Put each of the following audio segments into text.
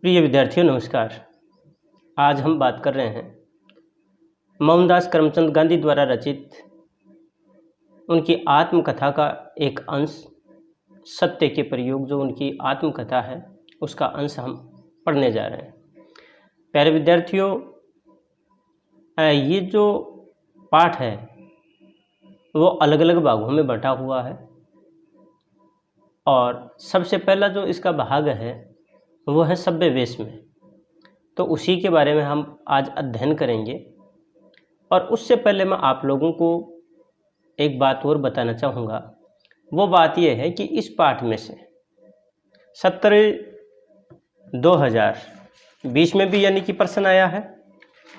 प्रिय विद्यार्थियों नमस्कार। आज हम बात कर रहे हैं मोहनदास करमचंद गांधी द्वारा रचित उनकी आत्मकथा का एक अंश सत्य के प्रयोग, जो उनकी आत्मकथा है उसका अंश हम पढ़ने जा रहे हैं। प्यारे विद्यार्थियों, ये जो पाठ है वो अलग अलग भागों में बंटा हुआ है और सबसे पहला जो इसका भाग है वो है सभ्य वेश में। तो उसी के बारे में हम आज अध्ययन करेंगे। और उससे पहले मैं आप लोगों को एक बात और बताना चाहूँगा। वो बात यह है कि इस पाठ में से 2020 में भी यानी कि प्रश्न आया है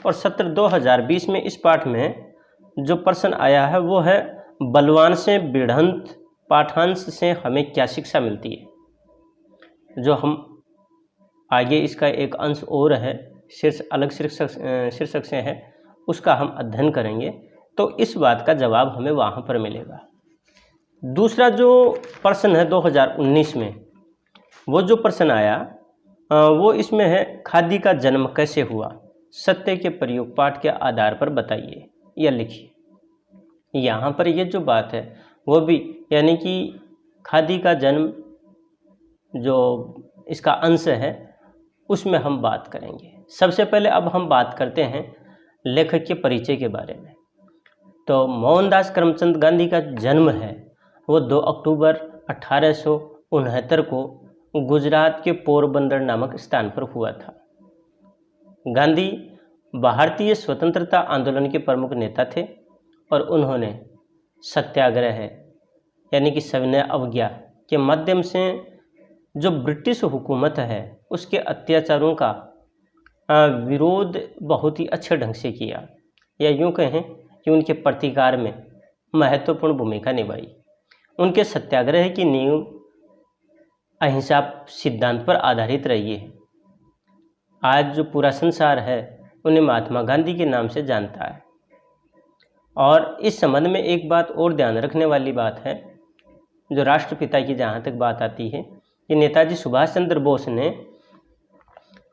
और 2020 में इस पाठ में जो प्रश्न आया है वो है बलवान से बिढ़ंत पाठांश से हमें क्या शिक्षा मिलती है। जो हम आगे इसका एक अंश और है, अलग शीर्षक से है, उसका हम अध्ययन करेंगे तो इस बात का जवाब हमें वहाँ पर मिलेगा। दूसरा जो प्रश्न है 2019 में, वो जो प्रश्न आया वो इसमें है खादी का जन्म कैसे हुआ, सत्य के प्रयोग पाठ के आधार पर बताइए या लिखिए। यहाँ पर ये जो बात है वो भी यानी कि खादी का जन्म जो इसका अंश है उसमें हम बात करेंगे। सबसे पहले अब हम बात करते हैं लेखक के परिचय के बारे में। तो मोहनदास करमचंद गांधी का जन्म है वो 2 अक्टूबर 1869 को गुजरात के पोरबंदर नामक स्थान पर हुआ था। गांधी भारतीय स्वतंत्रता आंदोलन के प्रमुख नेता थे और उन्होंने सत्याग्रह यानी कि सविनय अवज्ञा के माध्यम से जो ब्रिटिश हुकूमत है उसके अत्याचारों का विरोध बहुत ही अच्छे ढंग से किया, या यूँ कहें कि उनके प्रतिकार में महत्वपूर्ण भूमिका निभाई। उनके सत्याग्रह की नींव अहिंसा सिद्धांत पर आधारित रही है। आज जो पूरा संसार है उन्हें महात्मा गांधी के नाम से जानता है। और इस संबंध में एक बात और ध्यान रखने वाली बात है, जो राष्ट्रपिता की जहाँ तक बात आती है कि नेताजी सुभाष चंद्र बोस ने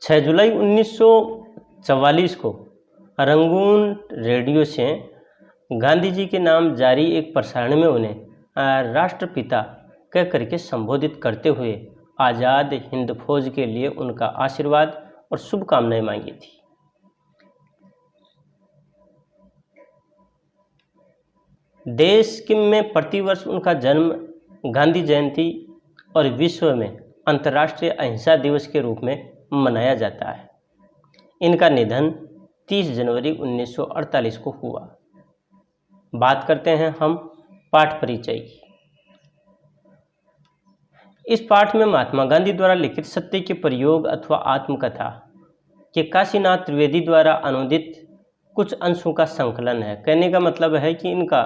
6 जुलाई 1944 को रंगून रेडियो से गांधी जी के नाम जारी एक प्रसारण में उन्हें राष्ट्रपिता कह करके संबोधित करते हुए आज़ाद हिंद फौज के लिए उनका आशीर्वाद और शुभकामनाएं मांगी थी। देश में प्रतिवर्ष उनका जन्म गांधी जयंती और विश्व में अंतर्राष्ट्रीय अहिंसा दिवस के रूप में मनाया जाता है। इनका निधन 30 जनवरी 1948 को हुआ। बात करते हैं हम पाठ परिचय की। इस पाठ में महात्मा गांधी द्वारा लिखित सत्य के प्रयोग अथवा आत्मकथा के काशीनाथ त्रिवेदी द्वारा अनुदित कुछ अंशों का संकलन है। कहने का मतलब है कि इनका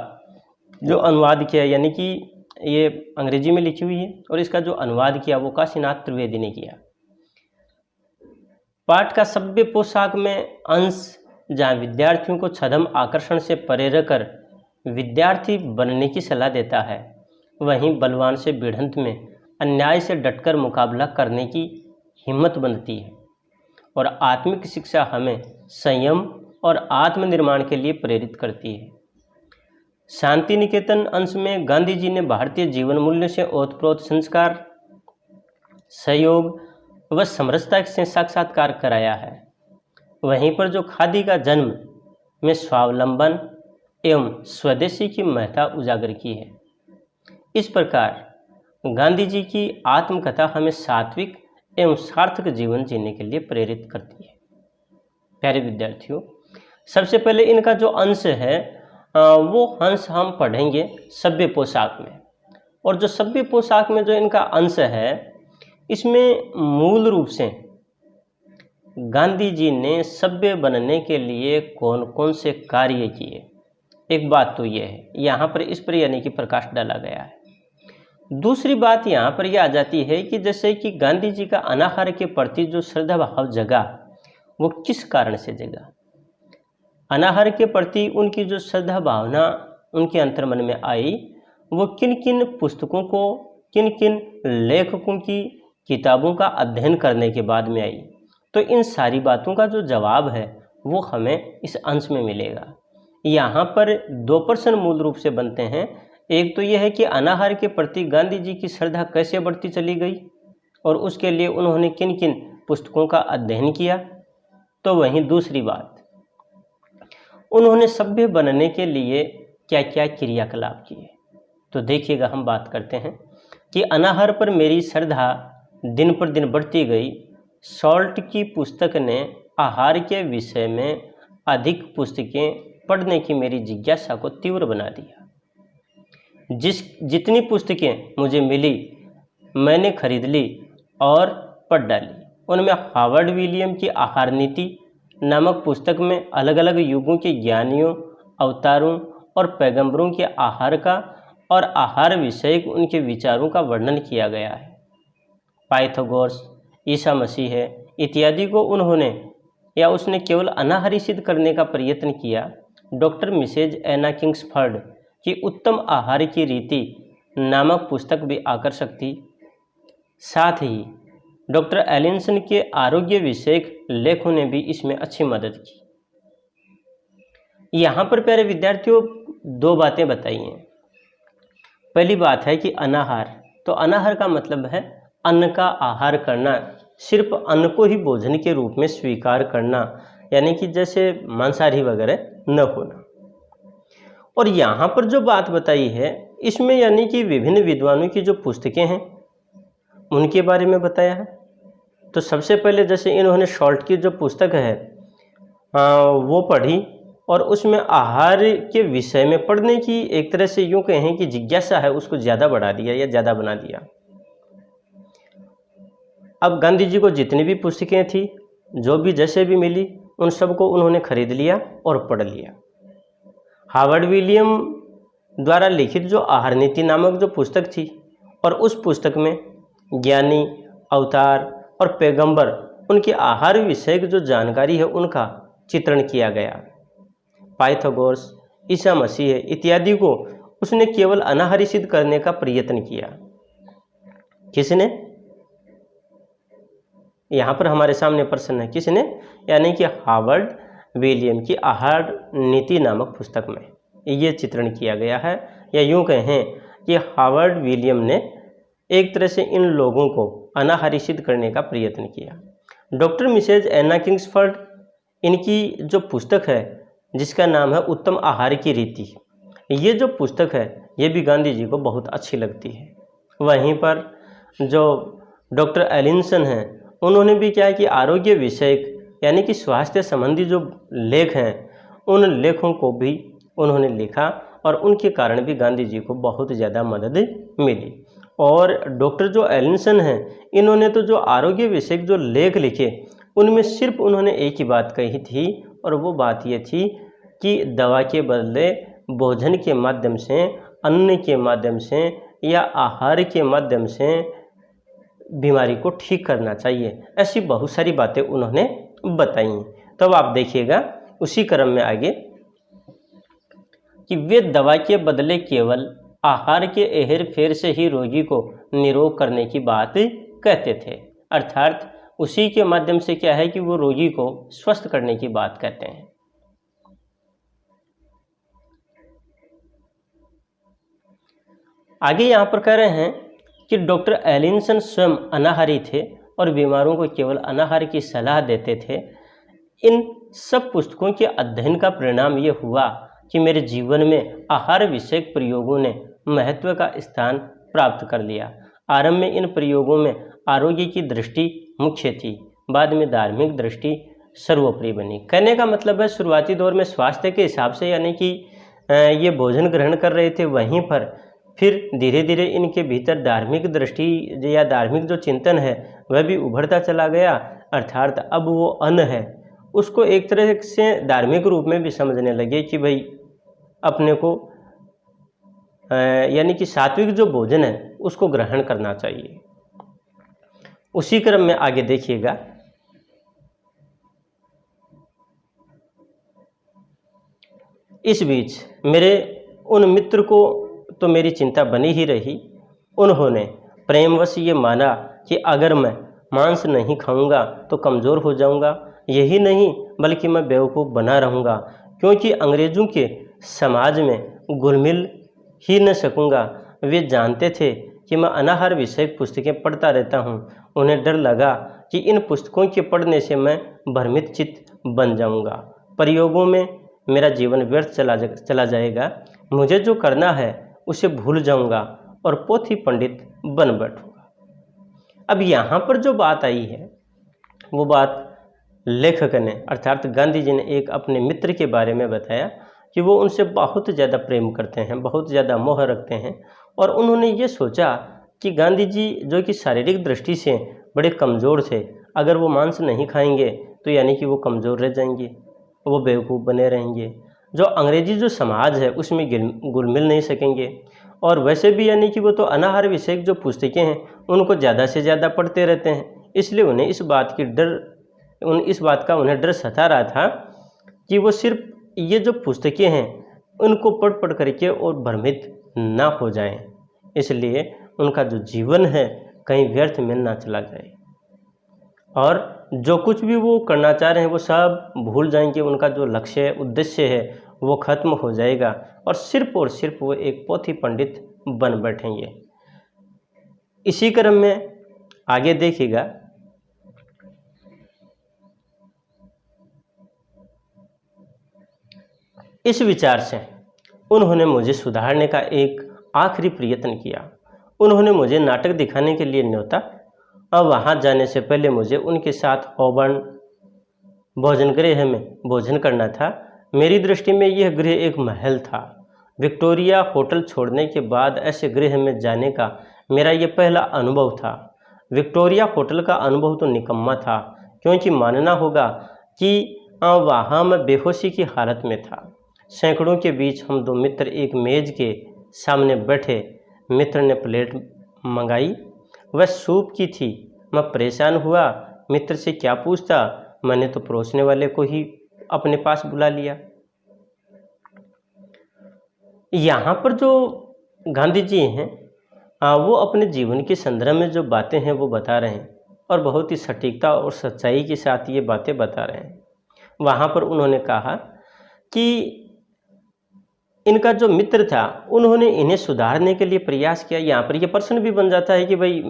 जो अनुवाद किया, यानी कि ये अंग्रेजी में लिखी हुई है और इसका जो अनुवाद किया वो काशीनाथ त्रिवेदी ने किया। पाठ का सभ्य पोशाक में अंश जहाँ विद्यार्थियों को छद्म आकर्षण से परे रहकर विद्यार्थी बनने की सलाह देता है, वहीं बलवान से भिड़ंत में अन्याय से डटकर मुकाबला करने की हिम्मत बनती है। और आत्मिक शिक्षा हमें संयम और आत्मनिर्माण के लिए प्रेरित करती है। शांति निकेतन अंश में गांधी जी ने भारतीय जीवन मूल्य से ओतप्रोत संस्कार, सहयोग व समरसता से साक्षात्कार कराया है। वहीं पर जो खादी का जन्म में स्वावलंबन एवं स्वदेशी की महत्ता उजागर की है। इस प्रकार गांधी जी की आत्मकथा हमें सात्विक एवं सार्थक जीवन जीने के लिए प्रेरित करती है। प्यारे विद्यार्थियों, सबसे पहले इनका जो अंश है वो अंश हम पढ़ेंगे सभ्य पोशाक में। और जो सभ्य पोशाक में जो इनका अंश है, इसमें मूल रूप से गांधी जी ने सभ्य बनने के लिए कौन कौन से कार्य किए, एक बात तो ये है, यहाँ पर इस पर यानी कि प्रकाश डाला गया है। दूसरी बात यहाँ पर यह आ जाती है कि जैसे कि गांधी जी का अनाहार के प्रति जो श्रद्धा भाव जगा वो किस कारण से जगा। अनाहार के प्रति उनकी जो श्रद्धा भावना उनके अंतर्मन में आई वो किन किन पुस्तकों को, किन किन लेखकों की किताबों का अध्ययन करने के बाद में आई। तो इन सारी बातों का जो जवाब है वो हमें इस अंश में मिलेगा। यहाँ पर 2 प्रश्न मूल रूप से बनते हैं। एक तो यह है कि अनाहार के प्रति गांधी जी की श्रद्धा कैसे बढ़ती चली गई और उसके लिए उन्होंने किन किन पुस्तकों का अध्ययन किया। तो वहीं दूसरी बात, उन्होंने सभ्य बनने के लिए क्या क्या क्रियाकलाप किए। तो देखिएगा, हम बात करते हैं कि अनाहार पर मेरी श्रद्धा दिन पर दिन बढ़ती गई। सॉल्ट की पुस्तक ने आहार के विषय में अधिक पुस्तकें पढ़ने की मेरी जिज्ञासा को तीव्र बना दिया। जितनी पुस्तकें मुझे मिली मैंने खरीद ली और पढ़ डाली। उनमें हार्वर्ड विलियम की आहार नीति नामक पुस्तक में अलग अलग युगों के ज्ञानियों, अवतारों और पैगंबरों के आहार का और आहार विषयक उनके विचारों का वर्णन किया गया है। पाइथागोरस, ईसा मसीह इत्यादि को उन्होंने या उसने केवल अनाहारी सिद्ध करने का प्रयत्न किया। डॉक्टर मिसेज एना किंग्सफर्ड की उत्तम आहार की रीति नामक पुस्तक भी आकर्षक थी। साथ ही डॉक्टर एलिसन के आरोग्य विषयक लेखों ने भी इसमें अच्छी मदद की। यहाँ पर प्यारे विद्यार्थियों 2 बातें बताई हैं। पहली बात है कि अनाहार, तो अनाहार का मतलब है अन्न का आहार करना, सिर्फ अन्न को ही भोजन के रूप में स्वीकार करना, यानी कि जैसे मांसाहारी वगैरह न होना। और यहाँ पर जो बात बताई है इसमें यानी कि विभिन्न विद्वानों की जो पुस्तकें हैं उनके बारे में बताया है। तो सबसे पहले जैसे इन्होंने सॉल्ट की जो पुस्तक है वो पढ़ी और उसमें आहार के विषय में पढ़ने की एक तरह से यूँ कहें कि जिज्ञासा है उसको ज़्यादा बढ़ा दिया या ज़्यादा बना दिया। अब गांधी जी को जितनी भी पुस्तकें थी, जो भी जैसे भी मिली, उन सबको उन्होंने खरीद लिया और पढ़ लिया। हार्वर्ड विलियम द्वारा लिखित जो आहार नीति नामक जो पुस्तक थी और उस पुस्तक में ज्ञानी, अवतार और पैगंबर उनके आहार विषयक जो जानकारी है उनका चित्रण किया गया। पाइथागोरस, ईसा मसीह इत्यादि को उसने केवल अनाहारी सिद्ध करने का प्रयत्न किया। किसने? यहाँ पर हमारे सामने प्रश्न है, किसने? यानी कि हार्वर्ड विलियम की आहार नीति नामक पुस्तक में ये चित्रण किया गया है। या यूँ कहें कि हार्वर्ड विलियम ने एक तरह से इन लोगों को अनाहारी सिद्ध करने का प्रयत्न किया। डॉक्टर मिसेज एना किंग्सफर्ड, इनकी जो पुस्तक है जिसका नाम है उत्तम आहार की रीति, ये जो पुस्तक है ये भी गांधी जी को बहुत अच्छी लगती है। वहीं पर जो डॉक्टर एलिसन हैं उन्होंने भी क्या है कि आरोग्य विषयक यानी कि स्वास्थ्य संबंधी जो लेख हैं उन लेखों को भी उन्होंने लिखा और उनके कारण भी गांधी जी को बहुत ज़्यादा मदद मिली। और डॉक्टर जो एलिसन हैं इन्होंने तो जो आरोग्य विषयक जो लेख लिखे उनमें सिर्फ उन्होंने एक ही बात कही थी और वो बात ये थी कि दवा के बदले भोजन के माध्यम से, अन्न के माध्यम से या आहार के माध्यम से बीमारी को ठीक करना चाहिए। ऐसी बहुत सारी बातें उन्होंने बताई। तो अब आप देखिएगा उसी क्रम में आगे कि वे दवा के बदले केवल आहार के हेर फेर से ही रोगी को निरोग करने की बात कहते थे। अर्थात उसी के माध्यम से क्या है कि वो रोगी को स्वस्थ करने की बात कहते हैं। आगे यहाँ पर कह रहे हैं कि डॉक्टर एलिसन स्वयं अनाहारी थे और बीमारों को केवल अनाहार की सलाह देते थे। इन सब पुस्तकों के अध्ययन का परिणाम ये हुआ कि मेरे जीवन में आहार विषयक प्रयोगों ने महत्व का स्थान प्राप्त कर लिया। आरंभ में इन प्रयोगों में आरोग्य की दृष्टि मुख्य थी, बाद में धार्मिक दृष्टि सर्वोपरि बनी। कहने का मतलब है शुरुआती दौर में स्वास्थ्य के हिसाब से यानी कि ये भोजन ग्रहण कर रहे थे, वहीं पर फिर धीरे धीरे इनके भीतर धार्मिक दृष्टि या धार्मिक जो चिंतन है वह भी उभरता चला गया। अर्थात अब वो अन्न है उसको एक तरह से धार्मिक रूप में भी समझने लगे कि भाई अपने को यानी कि सात्विक जो भोजन है उसको ग्रहण करना चाहिए। उसी क्रम में आगे देखिएगा इस बीच मेरे उन मित्र को तो मेरी चिंता बनी ही रही। उन्होंने प्रेमवश ये माना कि अगर मैं मांस नहीं खाऊंगा तो कमज़ोर हो जाऊंगा, यही नहीं बल्कि मैं बेवकूफ़ बना रहूंगा, क्योंकि अंग्रेज़ों के समाज में घुल मिल ही न सकूंगा। वे जानते थे कि मैं अनाहार विषयक पुस्तकें पढ़ता रहता हूँ। उन्हें डर लगा कि इन पुस्तकों के पढ़ने से मैं भ्रमित चित्त बन जाऊंगा, प्रयोगों में मेरा जीवन व्यर्थ चला जाएगा, मुझे जो करना है उसे भूल जाऊंगा और पोथी पंडित बन बैठूंगा। अब यहाँ पर जो बात आई है वो बात लेखक ने अर्थात गांधी जी ने एक अपने मित्र के बारे में बताया कि वो उनसे बहुत ज़्यादा प्रेम करते हैं, बहुत ज़्यादा मोह रखते हैं, और उन्होंने ये सोचा कि गांधी जी जो कि शारीरिक दृष्टि से बड़े कमज़ोर थे, अगर वो मांस नहीं खाएंगे तो यानी कि वो कमज़ोर रह जाएंगे, वो बेवकूफ़ बने रहेंगे, जो अंग्रेजी जो समाज है उसमें घुल मिल नहीं सकेंगे, और वैसे भी यानी कि वो तो अनाहार विषयक जो पुस्तकें हैं उनको ज़्यादा से ज़्यादा पढ़ते रहते हैं, इसलिए उन्हें इस बात का उन्हें डर सता रहा था कि वो सिर्फ ये जो पुस्तकें हैं उनको पढ़ करके और भ्रमित ना हो जाएं, इसलिए उनका जो जीवन है कहीं व्यर्थ में ना चला जाए और जो कुछ भी वो करना चाह रहे हैं वो सब भूल जाएंगे, उनका जो लक्ष्य है, उद्देश्य है वो खत्म हो जाएगा और सिर्फ वो एक पोथी पंडित बन बैठेंगे। इसी क्रम में आगे देखिएगा, इस विचार से उन्होंने मुझे सुधारने का एक आखिरी प्रयत्न किया। उन्होंने मुझे नाटक दिखाने के लिए न्योता। अब वहाँ जाने से पहले मुझे उनके साथ होबर्न भोजन गृह में भोजन करना था। मेरी दृष्टि में यह गृह एक महल था। विक्टोरिया होटल छोड़ने के बाद ऐसे गृह में जाने का मेरा यह पहला अनुभव था। विक्टोरिया होटल का अनुभव तो निकम्मा था, क्योंकि मानना होगा कि वहाँ मैं बेहोशी की हालत में था। सैकड़ों के बीच हम दो मित्र एक मेज के सामने बैठे। मित्र ने प्लेट मंगाई, वह सूप की थी। मैं परेशान हुआ, मित्र से क्या पूछता, मैंने तो परोसने वाले को ही अपने पास बुला लिया। यहाँ पर जो गांधी जी हैं वो अपने जीवन के संदर्भ में जो बातें हैं वो बता रहे हैं और बहुत ही सटीकता और सच्चाई के साथ ये बातें बता रहे हैं। वहाँ पर उन्होंने कहा कि इनका जो मित्र था उन्होंने इन्हें सुधारने के लिए प्रयास किया। यहाँ पर यह प्रश्न भी बन जाता है कि भाई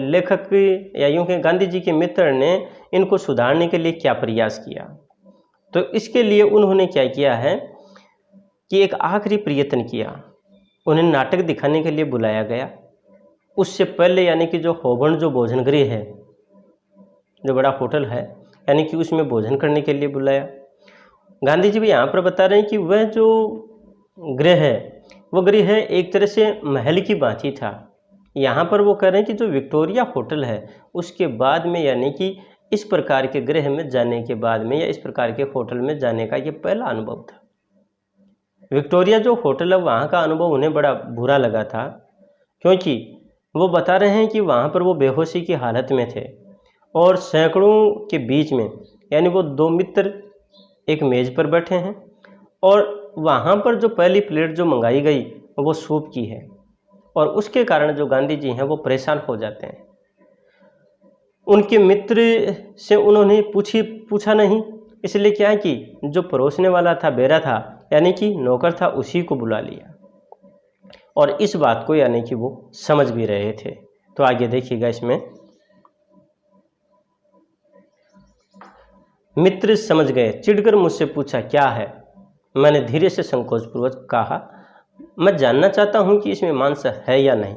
लेखक या यूँ कहें गांधी जी के मित्र ने इनको सुधारने के लिए क्या प्रयास किया। तो इसके लिए उन्होंने क्या किया है कि एक आखिरी प्रयत्न किया। उन्हें नाटक दिखाने के लिए बुलाया गया। उससे पहले यानी कि जो होबर्न जो भोजन गृह है, जो बड़ा होटल है, यानी कि उसमें भोजन करने के लिए बुलाया। गांधी जी भी यहाँ पर बता रहे हैं कि वह जो गृह है वो गृह है एक तरह से महल की भांति था। यहाँ पर वो कह रहे हैं कि जो विक्टोरिया होटल है उसके बाद में यानी कि इस प्रकार के गृह में जाने के बाद में या इस प्रकार के होटल में जाने का ये पहला अनुभव था। विक्टोरिया जो होटल है वहाँ का अनुभव उन्हें बड़ा बुरा लगा था, क्योंकि वो बता रहे हैं कि वहाँ पर वो बेहोशी की हालत में थे और सैकड़ों के बीच में यानी वो दो मित्र एक मेज़ पर बैठे हैं और वहाँ पर जो पहली प्लेट जो मंगाई गई वो सूप की है और उसके कारण जो गांधी जी हैं वो परेशान हो जाते हैं। उनके मित्र से उन्होंने पूछा नहीं, इसलिए क्या है कि जो परोसने वाला था, बेरा था, यानी कि नौकर था, उसी को बुला लिया और इस बात को यानी कि वो समझ भी रहे थे। तो आगे देखिएगा, इसमें मित्र समझ गए, चिढ़कर मुझसे पूछा क्या है। मैंने धीरे से संकोचपूर्वक कहा, मैं जानना चाहता हूं कि इसमें मांस है या नहीं।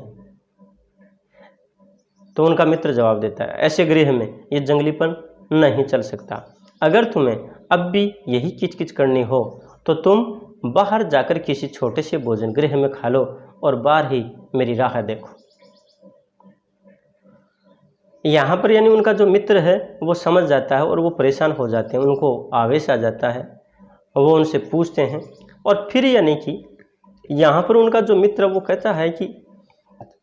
तो उनका मित्र जवाब देता है, ऐसे गृह में ये जंगलीपन नहीं चल सकता। अगर तुम्हें अब भी यही किचकिच करनी हो तो तुम बाहर जाकर किसी छोटे से भोजन गृह में खा लो और बाहर ही मेरी राह देखो। यहाँ पर यानी उनका जो मित्र है वो समझ जाता है और वो परेशान हो जाते हैं, उनको आवेश आ जाता है, वो उनसे पूछते हैं और फिर यानी कि यहाँ पर उनका जो मित्र वो कहता है कि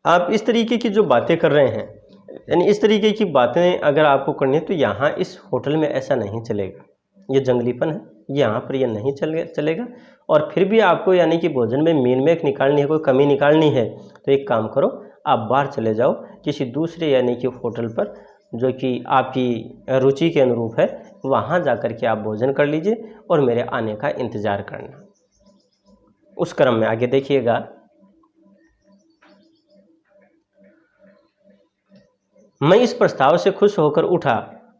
आप इस तरीके की जो बातें कर रहे हैं, यानी इस तरीके की बातें अगर आपको करनी है तो यहाँ इस होटल में ऐसा नहीं चलेगा, ये जंगलीपन है, यहाँ पर ये नहीं चलेगा। और फिर भी आपको यानी कि भोजन में मीन-मेख निकालनी है, कोई कमी निकालनी है, तो एक काम करो, आप बाहर चले जाओ किसी दूसरे यानी कि होटल पर जो कि आपकी रुचि के अनुरूप है, वहाँ जाकर के आप भोजन कर लीजिए और मेरे आने का इंतज़ार करना। उस क्रम में आगे देखिएगा। मैं इस प्रस्ताव से खुश होकर उठा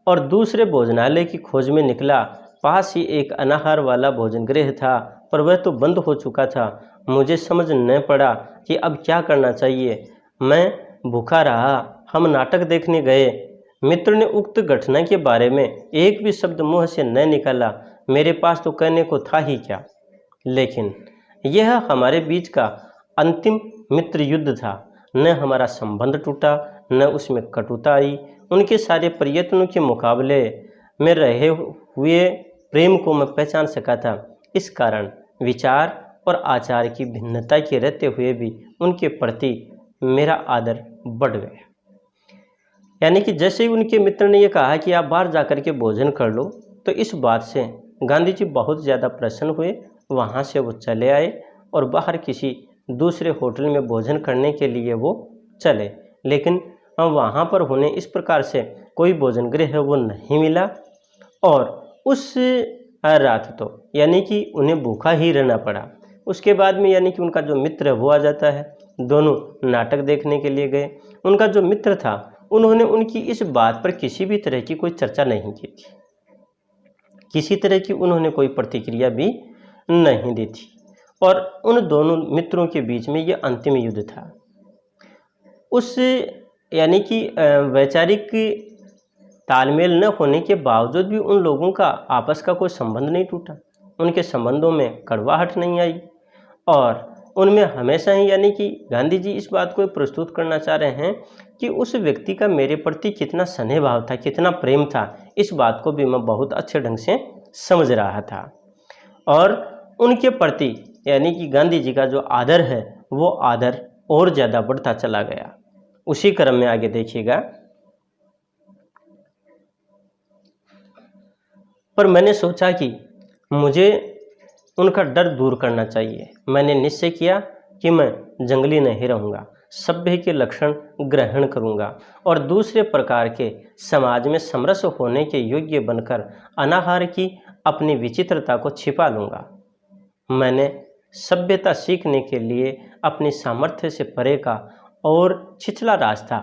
और दूसरे भोजनालय की खोज में निकला। पास ही एक अनाहार वाला भोजन गृह था, पर वह तो बंद हो चुका था। मुझे समझ न पड़ा कि अब क्या करना चाहिए। मैं भूखा रहा। हम नाटक देखने गए। मित्र ने उक्त घटना के बारे में एक भी शब्द मुँह से न निकाला। मेरे पास तो कहने को था ही क्या। लेकिन यह हमारे बीच का अंतिम मित्र युद्ध था। न हमारा संबंध टूटा, न उसमें कटुता आई। उनके सारे प्रयत्नों के मुकाबले में रहे हुए प्रेम को मैं पहचान सका था। इस कारण विचार और आचार की भिन्नता के रहते हुए भी उनके प्रति मेरा आदर बढ़ गया। यानी कि जैसे ही उनके मित्र ने यह कहा कि आप बाहर जाकर के भोजन कर लो, तो इस बात से गांधी जी बहुत ज़्यादा प्रसन्न हुए। वहाँ से वो चले आए और बाहर किसी दूसरे होटल में भोजन करने के लिए वो चले। लेकिन वहाँ पर उन्हें इस प्रकार से कोई भोजन गृह वो नहीं मिला और उस रात तो यानी कि उन्हें भूखा ही रहना पड़ा। उसके बाद में यानी कि उनका जो मित्र वो आ जाता है। दोनों नाटक देखने के लिए गए। उनका जो मित्र था, उन्होंने उनकी इस बात पर किसी भी तरह की कोई चर्चा नहीं की थी, किसी तरह की उन्होंने कोई प्रतिक्रिया भी नहीं दी थी। और उन दोनों मित्रों के बीच में ये अंतिम युद्ध था। उस यानी कि वैचारिक तालमेल न होने के बावजूद भी उन लोगों का आपस का कोई संबंध नहीं टूटा। उनके संबंधों में कड़वाहट नहीं आई और उनमें हमेशा ही यानी कि गांधी जी इस बात को प्रस्तुत करना चाह रहे हैं कि उस व्यक्ति का मेरे प्रति कितना स्नेह भाव था, कितना प्रेम था। इस बात को भी मैं बहुत अच्छे ढंग से समझ रहा था और उनके प्रति यानी कि गांधी जी का जो आदर है वो आदर और ज़्यादा बढ़ता चला गया। उसी क्रम में आगे देखिएगा। पर मैंने सोचा कि मुझे उनका डर दूर करना चाहिए। मैंने निश्चय किया कि मैं जंगली नहीं रहूँगा, सभ्य के लक्षण ग्रहण करूँगा और दूसरे प्रकार के समाज में समरस होने के योग्य बनकर अनाहार की अपनी विचित्रता को छिपा लूँगा। मैंने सभ्यता सीखने के लिए अपनी सामर्थ्य से परे का और छिछला रास्ता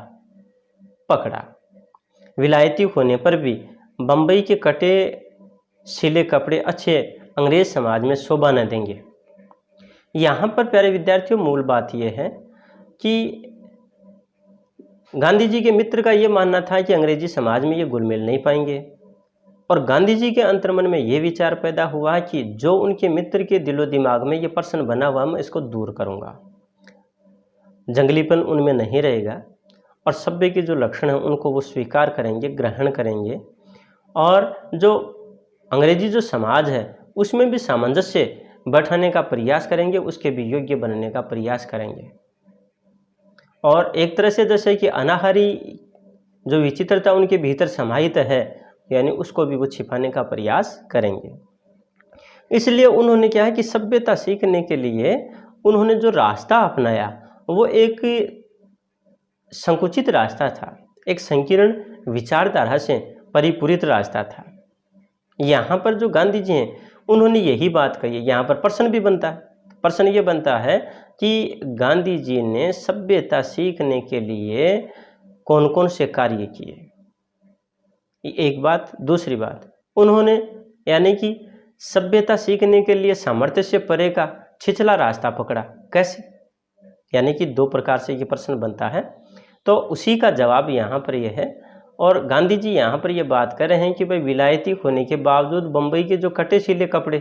पकड़ा। विलायती होने पर भी बम्बई के कटे सिले कपड़े अच्छे अंग्रेज समाज में शोभा न देंगे। यहाँ पर प्यारे विद्यार्थियों मूल बात यह है कि गांधी जी के मित्र का ये मानना था कि अंग्रेजी समाज में ये घुल मिल नहीं पाएंगे और गांधी जी के अंतर्मन में ये विचार पैदा हुआ कि जो उनके मित्र के दिलो दिमाग में ये प्रश्न बना हुआ मैं इसको दूर करूँगा। जंगलीपन उनमें नहीं रहेगा और सभ्य के जो लक्षण हैं उनको वो स्वीकार करेंगे, ग्रहण करेंगे और जो अंग्रेजी जो समाज है उसमें भी सामंजस्य बैठाने का प्रयास करेंगे, उसके भी योग्य बनने का प्रयास करेंगे। और एक तरह से जैसे कि अनाहारी जो विचित्रता उनके भीतर समाहित है यानी उसको भी वो छिपाने का प्रयास करेंगे। इसलिए उन्होंने क्या है कि सभ्यता सीखने के लिए उन्होंने जो रास्ता अपनाया वो एक संकुचित रास्ता था, एक संकीर्ण विचारधारा से परिपूरित रास्ता था। यहाँ पर जो गांधी जी हैं उन्होंने यही बात कही है। यहाँ पर प्रश्न भी बनता है, प्रश्न ये बनता है कि गांधी जी ने सभ्यता सीखने के लिए कौन कौन से कार्य किए। एक बात। दूसरी बात, उन्होंने यानी कि सभ्यता सीखने के लिए सामर्थ्य से परे का छिछला रास्ता पकड़ा, कैसे? यानी कि दो प्रकार से ये प्रश्न बनता है, तो उसी का जवाब यहाँ पर यह है। और गांधी जी यहाँ पर ये बात कर रहे हैं कि भाई विलायती होने के बावजूद बम्बई के जो कटे सिले कपड़े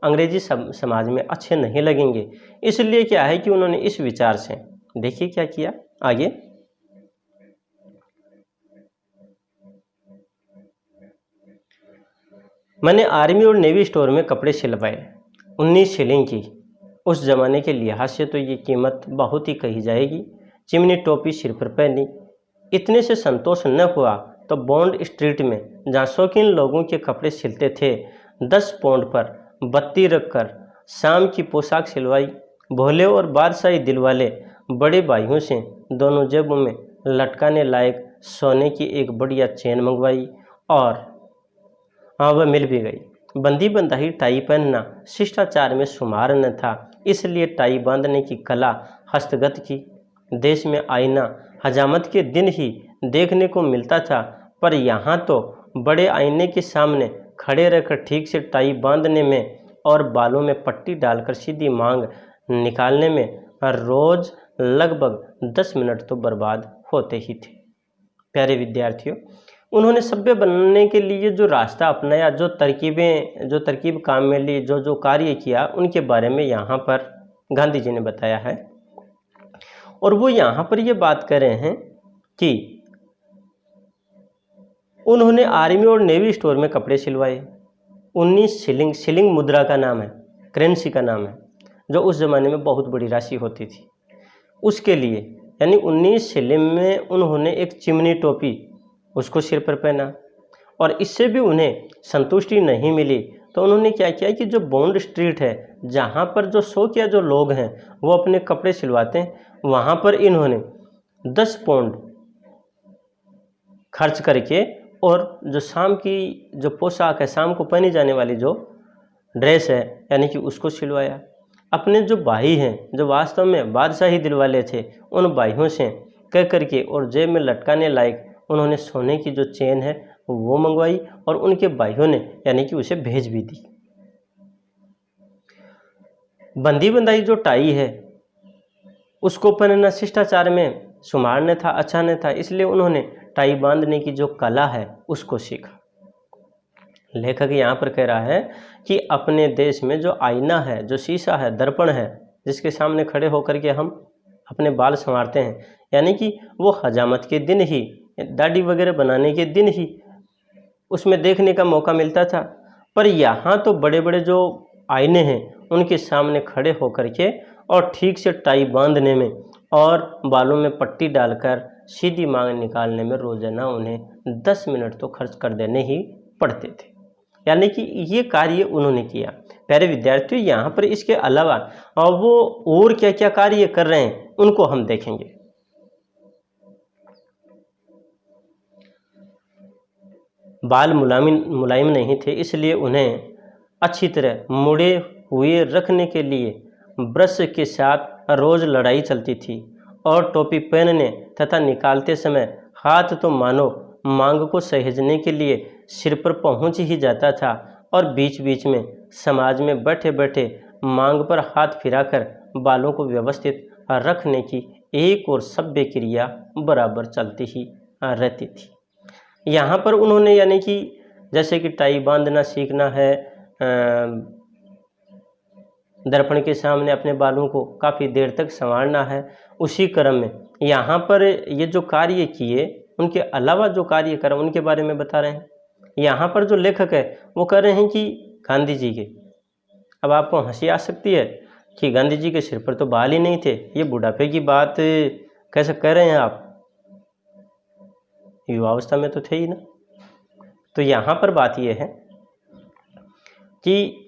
अंग्रेजी समाज में अच्छे नहीं लगेंगे। इसलिए क्या है कि उन्होंने इस विचार से देखिए क्या किया आगे। मैंने आर्मी और नेवी स्टोर में कपड़े सिलवाए, 19 शिलिंग की। उस जमाने के लिहाज से तो ये कीमत बहुत ही कही जाएगी। चिमनी टोपी सिर पर पहनी। इतने से संतोष न हुआ तो बॉन्ड स्ट्रीट में जहाँ शौकीन लोगों के कपड़े सिलते थे 10 पौंड पर बत्ती रखकर शाम की पोशाक सिलवाई। भोले और बादशाही दिल वाले बड़े भाइयों से दोनों जेबों में लटकाने लायक सोने की एक बढ़िया चेन मंगवाई और हाँ वह मिल भी गई। बंदी बंधाई टाई पहनना शिष्टाचार में शुमार न था, इसलिए टाई बांधने की कला हस्तगत की। देश में आईना हजामत के दिन ही देखने को मिलता था, पर यहाँ तो बड़े आईने के सामने खड़े रहकर ठीक से टाई बांधने में और बालों में पट्टी डालकर सीधी मांग निकालने में रोज लगभग 10 मिनट तो बर्बाद होते ही थे। प्यारे विद्यार्थियों, उन्होंने सभ्य बनने के लिए जो रास्ता अपनाया, जो तरकीब काम में ली, जो कार्य किया, उनके बारे में यहाँ पर गांधी जी ने बताया है। और वो यहाँ पर ये बात कर रहे हैं कि उन्होंने आर्मी और नेवी स्टोर में कपड़े सिलवाए। 19 शिलिंग मुद्रा का नाम है, करेंसी का नाम है, जो उस ज़माने में बहुत बड़ी राशि होती थी। उसके लिए यानी 19 शिलिंग में उन्होंने एक चिमनी टोपी उसको सिर पर पहना। और इससे भी उन्हें संतुष्टि नहीं मिली तो उन्होंने क्या किया कि जो बॉन्ड स्ट्रीट है, जहाँ पर जो शौकिया जो लोग हैं वो अपने कपड़े सिलवाते हैं, वहाँ पर इन्होंने 10 पाउंड खर्च करके और जो शाम की जो पोशाक है, शाम को पहनी जाने वाली जो ड्रेस है, यानी कि उसको सिलवाया। अपने जो भाई हैं, जो वास्तव में बादशाही दिल वाले थे, उन भाइयों से कह करके और जेब में लटकाने लायक उन्होंने सोने की जो चेन है वो मंगवाई और उनके भाइयों ने यानी कि उसे भेज भी दी। बंदी बंधाई जो टाई है उसको पहनना शिष्टाचार में शुमार न था, अच्छा न था, इसलिए उन्होंने टाई बांधने की जो कला है उसको सीखा। लेखक यहाँ पर कह रहा है कि अपने देश में जो आईना है, जो शीशा है, दर्पण है, जिसके सामने खड़े होकर के हम अपने बाल संवारते हैं, यानी कि वो हजामत के दिन ही, दाढ़ी वगैरह बनाने के दिन ही उसमें देखने का मौका मिलता था। पर यहाँ तो बड़े बड़े जो आईने हैं उनके सामने खड़े होकर के और ठीक से टाई बांधने में और बालों में पट्टी डालकर सीधी मांग निकालने में रोजाना उन्हें 10 मिनट तो खर्च कर देने ही पड़ते थे। यानी कि ये कार्य उन्होंने किया। प्यारे विद्यार्थियों, यहाँ पर इसके अलावा वो और क्या क्या कार्य कर रहे हैं उनको हम देखेंगे। बाल मुलायम नहीं थे, इसलिए उन्हें अच्छी तरह मुड़े हुए रखने के लिए ब्रश के साथ रोज लड़ाई चलती थी और टोपी पहनने तथा निकालते समय हाथ तो मानो मांग को सहेजने के लिए सिर पर पहुंच ही जाता था और बीच बीच में समाज में बैठे बैठे मांग पर हाथ फिराकर बालों को व्यवस्थित रखने की एक और सभ्य क्रिया बराबर चलती ही रहती थी। यहाँ पर उन्होंने यानी कि जैसे कि टाई बांधना सीखना है, दर्पण के सामने अपने बालों को काफ़ी देर तक संवारना है, उसी क्रम में यहाँ पर ये जो कार्य किए उनके अलावा जो कार्य करें उनके बारे में बता रहे हैं। यहाँ पर जो लेखक है वो कह रहे हैं कि गांधी जी के, अब आपको हंसी आ सकती है कि गांधी जी के सिर पर तो बाल ही नहीं थे, ये बुढ़ापे की बात कैसे कह रहे हैं आप, युवावस्था में तो थे ही ना। तो यहाँ पर बात यह है कि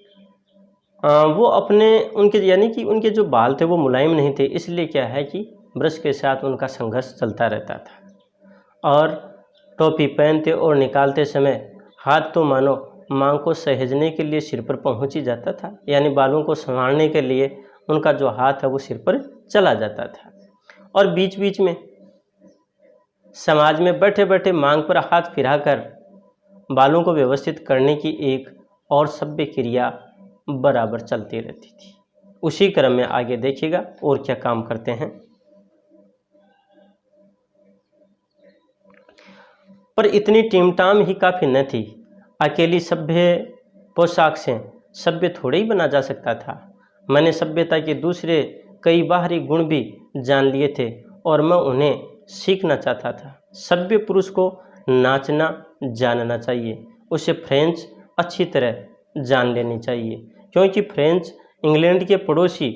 वो अपने उनके यानी कि उनके जो बाल थे वो मुलायम नहीं थे, इसलिए क्या है कि ब्रश के साथ उनका संघर्ष चलता रहता था और टोपी पहनते और निकालते समय हाथ तो मानो मांग को सहेजने के लिए सिर पर पहुंच ही जाता था, यानी बालों को संवारने के लिए उनका जो हाथ है वो सिर पर चला जाता था और बीच बीच में समाज में बैठे बैठे मांग पर हाथ फिराकर बालों को व्यवस्थित करने की एक और सभ्य क्रिया बराबर चलती रहती थी। उसी क्रम में आगे देखिएगा और क्या काम करते हैं। पर इतनी टीमटाम ही काफ़ी न थी, अकेली सभ्य पोशाक से सभ्य थोड़े ही बना जा सकता था। मैंने सभ्यता के दूसरे कई बाहरी गुण भी जान लिए थे और मैं उन्हें सीखना चाहता था। सभ्य पुरुष को नाचना जानना चाहिए, उसे फ्रेंच अच्छी तरह जान लेनी चाहिए, क्योंकि फ्रेंच इंग्लैंड के पड़ोसी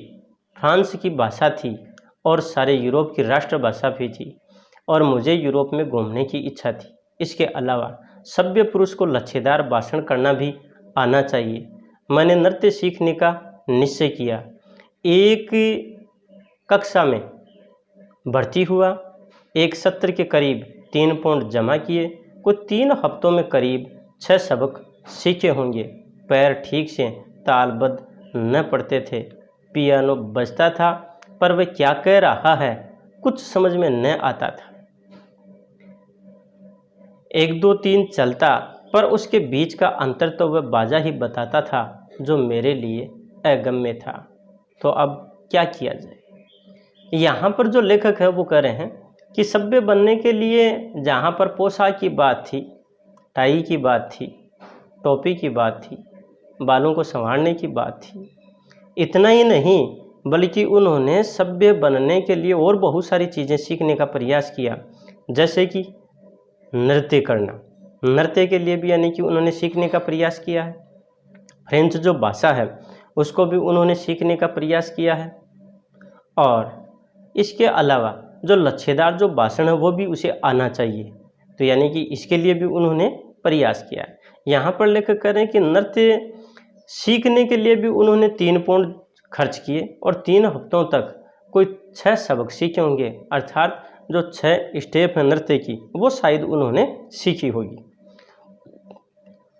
फ्रांस की भाषा थी और सारे यूरोप की राष्ट्रभाषा भी थी और मुझे यूरोप में घूमने की इच्छा थी। इसके अलावा सभ्य पुरुष को लच्छेदार भाषण करना भी आना चाहिए। मैंने नृत्य सीखने का निश्चय किया। एक कक्षा में भर्ती हुआ। एक सत्र के करीब 3 पौंड जमा किए। कुछ 3 हफ्तों में करीब 6 सबक सीखे होंगे। पैर ठीक से तालबद्ध न पड़ते थे। पियानो बजता था पर वह क्या कह रहा है कुछ समझ में न आता था। 1 2 3 चलता पर उसके बीच का अंतर तो वह बाजा ही बताता था जो मेरे लिए अगम्य था। तो अब क्या किया जाए? यहाँ पर जो लेखक है वो कह रहे हैं कि सभ्य बनने के लिए जहाँ पर पोशाक की बात थी, टाई की बात थी, टोपी की बात थी, बालों को संवारने की बात थी, इतना ही नहीं बल्कि उन्होंने सभ्य बनने के लिए और बहुत सारी चीज़ें सीखने का प्रयास किया। जैसे कि नृत्य करना, नृत्य के लिए भी यानी कि उन्होंने सीखने का प्रयास किया है। फ्रेंच जो भाषा है उसको भी उन्होंने सीखने का प्रयास किया है। और इसके अलावा जो लच्छेदार जो भाषण है वो भी उसे आना चाहिए। तो यानी कि इसके लिए भी उन्होंने प्रयास किया है। यहाँ पर लेखक कह रहे हैं कि नृत्य सीखने के लिए भी उन्होंने 3 पौंड खर्च किए और 3 हफ्तों तक कोई 6 सबक सीखे होंगे, अर्थात जो 6 स्टेप है नृत्य की वो शायद उन्होंने सीखी होगी।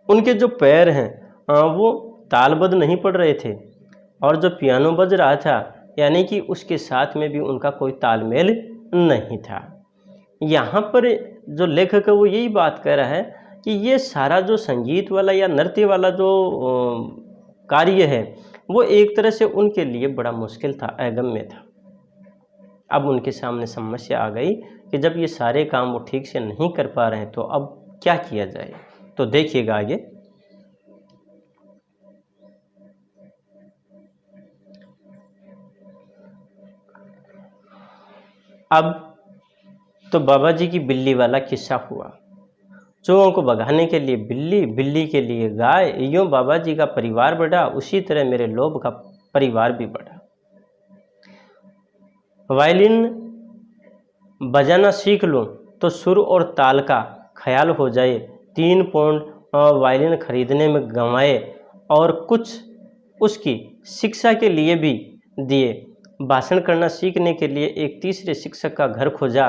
उनके जो पैर हैं वो तालबद्ध नहीं पड़ रहे थे और जो पियानो बज रहा था यानी कि उसके साथ में भी उनका कोई तालमेल नहीं था। यहाँ पर जो लेखक है वो यही बात कह रहा है कि ये सारा जो संगीत वाला या नृत्य वाला जो कार्य है वो एक तरह से उनके लिए बड़ा मुश्किल था, अगम्य था। अब उनके सामने समस्या आ गई कि जब ये सारे काम वो ठीक से नहीं कर पा रहे हैं तो अब क्या किया जाए। तो देखिएगा आगे। अब तो बाबा जी की बिल्ली वाला किस्सा हुआ। चूहों को भगाने के लिए बिल्ली, बिल्ली के लिए गाय, यूँ बाबा जी का परिवार बढ़ा, उसी तरह मेरे लोभ का परिवार भी बढ़ा। वायलिन बजाना सीख लूँ तो सुर और ताल का ख्याल हो जाए। 3 पौंड वायलिन खरीदने में गंवाए और कुछ उसकी शिक्षा के लिए भी दिए। भाषण करना सीखने के लिए एक तीसरे शिक्षक का घर खोजा,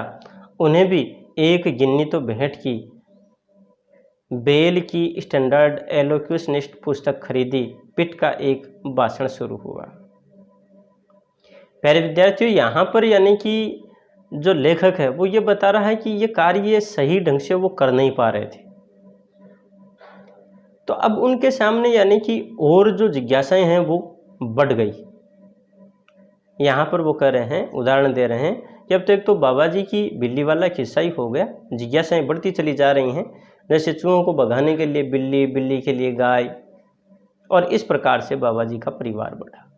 उन्हें भी एक गिन्नी तो भेंट की। बेल की स्टैंडर्ड एलोक्यूशनिस्ट पुस्तक खरीदी, पिट का एक भाषण शुरू हुआ। प्यारे विद्यार्थियों, यहाँ पर यानी कि जो लेखक है वो ये बता रहा है कि ये कार्य सही ढंग से वो कर नहीं पा रहे थे। तो अब उनके सामने यानी कि और जो जिज्ञासाएं हैं वो बढ़ गई। यहाँ पर वो कह रहे हैं, उदाहरण दे रहे हैं कि अब तक तो बाबा जी की बिल्ली वाला किस्सा ही हो गया, जिज्ञासाएं बढ़ती चली जा रही हैं। जैसे चूहों को भगाने के लिए बिल्ली, बिल्ली के लिए गाय, और इस प्रकार से बाबा जी का परिवार बढ़ा।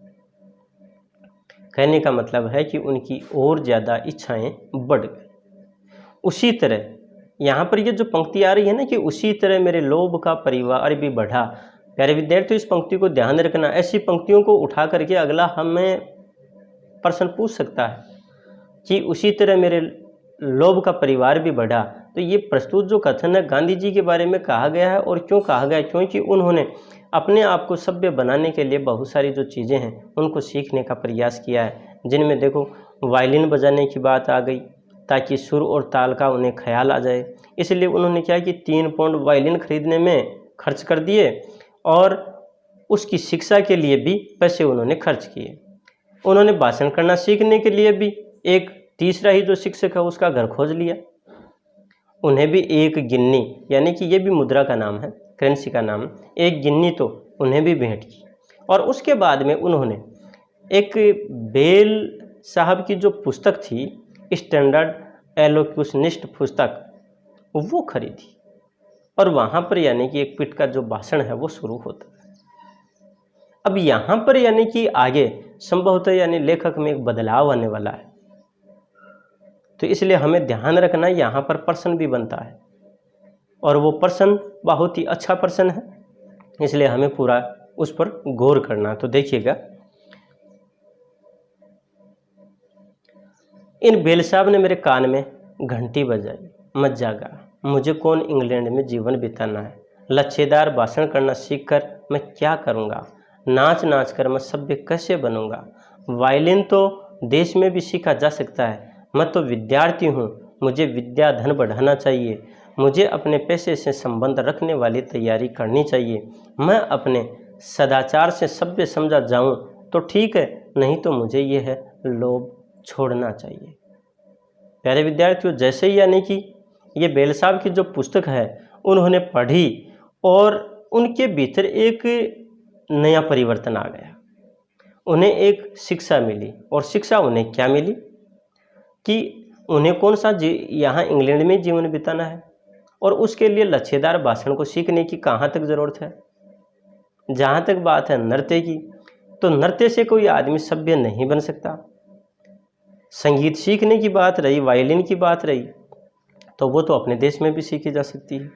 कहने का मतलब है कि उनकी और ज़्यादा इच्छाएं बढ़ गई। उसी तरह यहाँ पर ये जो पंक्ति आ रही है ना कि उसी तरह मेरे लोभ का परिवार भी बढ़ा। प्यारे विद्यार्थियों, इस पंक्ति को ध्यान रखना। ऐसी पंक्तियों को उठा करके अगला हमें प्रश्न पूछ सकता है कि उसी तरह मेरे लोभ का परिवार भी बढ़ा। तो ये प्रस्तुत जो कथन है गांधी जी के बारे में कहा गया है। और क्यों कहा गया है? क्योंकि उन्होंने अपने आप को सभ्य बनाने के लिए बहुत सारी जो चीज़ें हैं उनको सीखने का प्रयास किया है, जिनमें देखो वायलिन बजाने की बात आ गई ताकि सुर और ताल का उन्हें ख्याल आ जाए। इसलिए उन्होंने क्या कि 3 पौंड वायलिन खरीदने में खर्च कर दिए और उसकी शिक्षा के लिए भी पैसे उन्होंने खर्च किए। उन्होंने भाषण करना सीखने के लिए भी एक तीसरा ही जो शिक्षक है उसका घर खोज लिया। उन्हें भी एक गिन्नी, यानी कि ये भी मुद्रा का नाम है, करेंसी का नाम, एक गिन्नी तो उन्हें भी भेंट की। और उसके बाद में उन्होंने एक बेल साहब की जो पुस्तक थी, स्टैंडर्ड एलोक्यूशनिस्ट पुस्तक, वो खरीदी। और वहाँ पर यानी कि एक पिट का जो भाषण है वो शुरू होता है। अब यहाँ पर यानी कि आगे संभवतः यानी लेखक में एक बदलाव आने वाला है। तो इसलिए हमें ध्यान रखना, यहाँ पर प्रश्न भी बनता है और वो प्रश्न बहुत ही अच्छा प्रश्न है, इसलिए हमें पूरा उस पर गौर करना। तो देखिएगा, इन बेल साहब ने मेरे कान में घंटी बजाई, मत जागा, मुझे कौन इंग्लैंड में जीवन बिताना है। लच्छेदार भाषण करना सीखकर मैं क्या करूँगा, नाच नाच कर मैं सभ्य कैसे बनूंगा। वायलिन तो देश में भी सीखा जा सकता है, मैं तो विद्यार्थी हूँ, मुझे विद्या धन बढ़ाना चाहिए, मुझे अपने पेशे से संबंध रखने वाली तैयारी करनी चाहिए, मैं अपने सदाचार से सभ्य समझा जाऊं तो ठीक है, नहीं तो मुझे यह लोभ छोड़ना चाहिए। प्यारे विद्यार्थियों, जैसे ही यानी कि ये बेल साहब की जो पुस्तक है उन्होंने पढ़ी और उनके भीतर एक नया परिवर्तन आ गया, उन्हें एक शिक्षा मिली। और शिक्षा उन्हें क्या मिली कि उन्हें कौन सा यहाँ इंग्लैंड में जीवन बिताना है और उसके लिए लच्छेदार भाषण को सीखने की कहाँ तक ज़रूरत है। जहाँ तक बात है नृत्य की, तो नृत्य से कोई आदमी सभ्य नहीं बन सकता। संगीत सीखने की बात रही, वायलिन की बात रही, तो वो तो अपने देश में भी सीखी जा सकती है।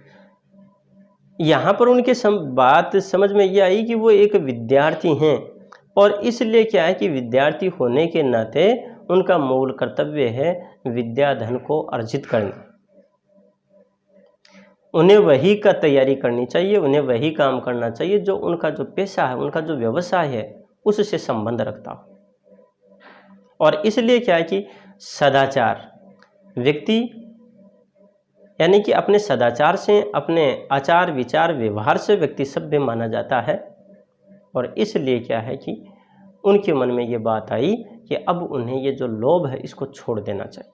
यहाँ पर उनके बात समझ में ये आई कि वो एक विद्यार्थी हैं और इसलिए क्या है कि विद्यार्थी होने के नाते उनका मूल कर्तव्य है विद्या धन को अर्जित करना। उन्हें वही का तैयारी करनी चाहिए, उन्हें वही काम करना चाहिए जो उनका जो पेशा है, उनका जो व्यवसाय है उससे संबंध रखता हो। और इसलिए क्या है कि सदाचार व्यक्ति यानी कि अपने सदाचार से, अपने आचार विचार व्यवहार से व्यक्ति सभ्य माना जाता है। और इसलिए क्या है कि उनके मन में ये बात आई कि अब उन्हें ये जो लोभ है इसको छोड़ देना चाहिए।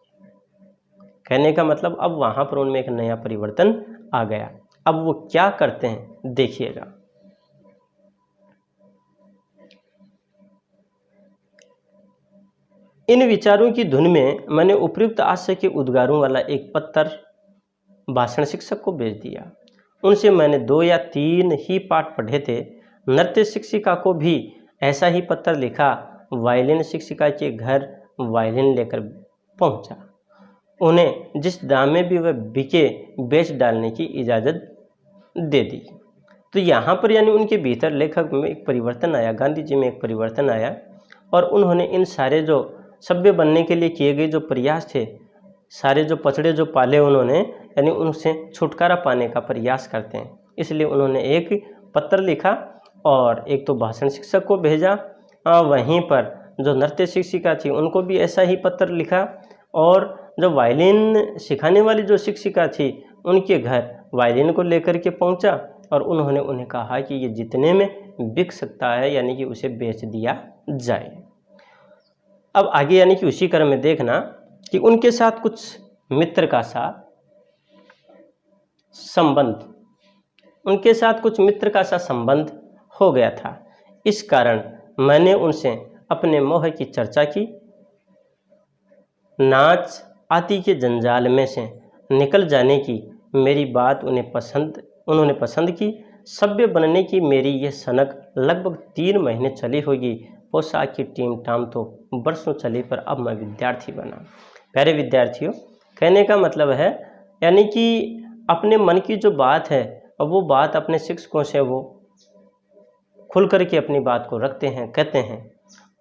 कहने का मतलब अब वहाँ पर उनमें एक नया परिवर्तन आ गया। अब वो क्या करते हैं देखिएगा। इन विचारों की धुन में मैंने उपयुक्त आशय के उद्गारों वाला एक पत्र भाषण शिक्षक को भेज दिया। उनसे मैंने 2 या 3 ही पाठ पढ़े थे। नृत्य शिक्षिका को भी ऐसा ही पत्र लिखा। वायलिन शिक्षिका के घर वायलिन लेकर पहुंचा। उन्हें जिस दाम में भी वह बिके बेच डालने की इजाज़त दे दी। तो यहाँ पर यानी उनके भीतर लेखक में एक परिवर्तन आया, गांधी जी में एक परिवर्तन आया और उन्होंने इन सारे जो सभ्य बनने के लिए किए गए जो प्रयास थे, सारे जो पचड़े जो पाले उन्होंने यानी उनसे छुटकारा पाने का प्रयास करते हैं। इसलिए उन्होंने एक पत्र लिखा और एक तो भाषण शिक्षक को भेजा, वहीं पर जो नृत्य शिक्षिका थी उनको भी ऐसा ही पत्र लिखा और जो वायलिन सिखाने वाली जो शिक्षिका थी उनके घर वायलिन को लेकर के पहुंचा और उन्होंने उन्हें कहा कि ये जितने में बिक सकता है यानी कि उसे बेच दिया जाए। अब आगे यानी कि उसी क्रम में देखना कि उनके साथ कुछ मित्र का सा संबंध हो गया था। इस कारण मैंने उनसे अपने मोह की चर्चा की। नाच आदि के जंजाल में से निकल जाने की मेरी बात उन्होंने पसंद की। सभ्य बनने की मेरी यह सनक लगभग 3 महीने चली होगी। पोशाक की टीम टाम तो बरसों चली, पर अब मैं विद्यार्थी बना। प्यारे विद्यार्थियों, कहने का मतलब है यानी कि अपने मन की जो बात है वो बात अपने शिक्षकों से वो खुल करके अपनी बात को रखते हैं, कहते हैं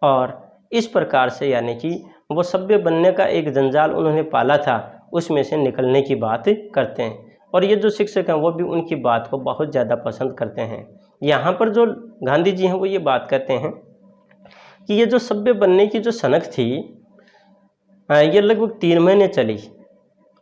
और इस प्रकार से यानी कि वो सभ्य बनने का एक जंजाल उन्होंने पाला था उसमें से निकलने की बात करते हैं। और ये जो शिक्षक हैं वो भी उनकी बात को बहुत ज़्यादा पसंद करते हैं। यहाँ पर जो गांधी जी हैं वो ये बात कहते हैं कि ये जो सभ्य बनने की जो सनक थी ये लगभग 3 महीने चली,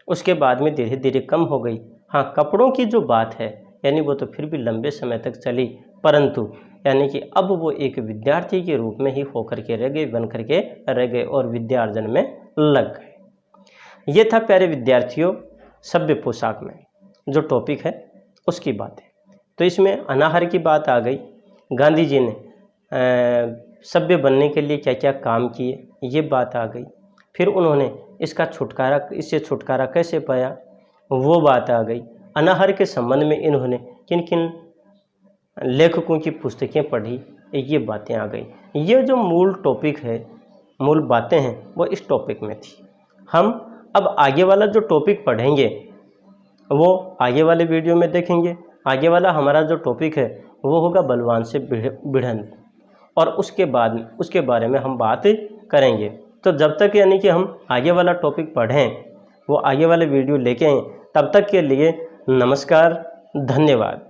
उसके बाद में धीरे धीरे कम हो गई। हाँ, कपड़ों की जो बात है यानी वो तो फिर भी लंबे समय तक चली, परंतु यानी कि अब वो एक विद्यार्थी के रूप में ही होकर के रह गए, बन करके रह गए और विद्यार्जन में लग गए। ये था प्यारे विद्यार्थियों सभ्य पोशाक में जो टॉपिक है उसकी बात है। तो इसमें अनाहार की बात आ गई, गांधी जी ने सभ्य बनने के लिए क्या क्या काम किए ये बात आ गई। फिर उन्होंने इससे छुटकारा कैसे पाया वो बात आ गई। अनाहार के संबंध में इन्होंने किन किन लेखकों की पुस्तकें पढ़ी ये बातें आ गई। ये जो मूल टॉपिक है, मूल बातें हैं वो इस टॉपिक में थी। हम अब आगे वाला जो टॉपिक पढ़ेंगे वो आगे वाले वीडियो में देखेंगे। आगे वाला हमारा जो टॉपिक है वो होगा बलवान से भिड़ंत और उसके बारे में हम बात करेंगे। तो जब तक यानी कि हम आगे वाला टॉपिक पढ़ें, वो आगे वाले वीडियो लेके आएँ, तब तक के लिए नमस्कार, धन्यवाद।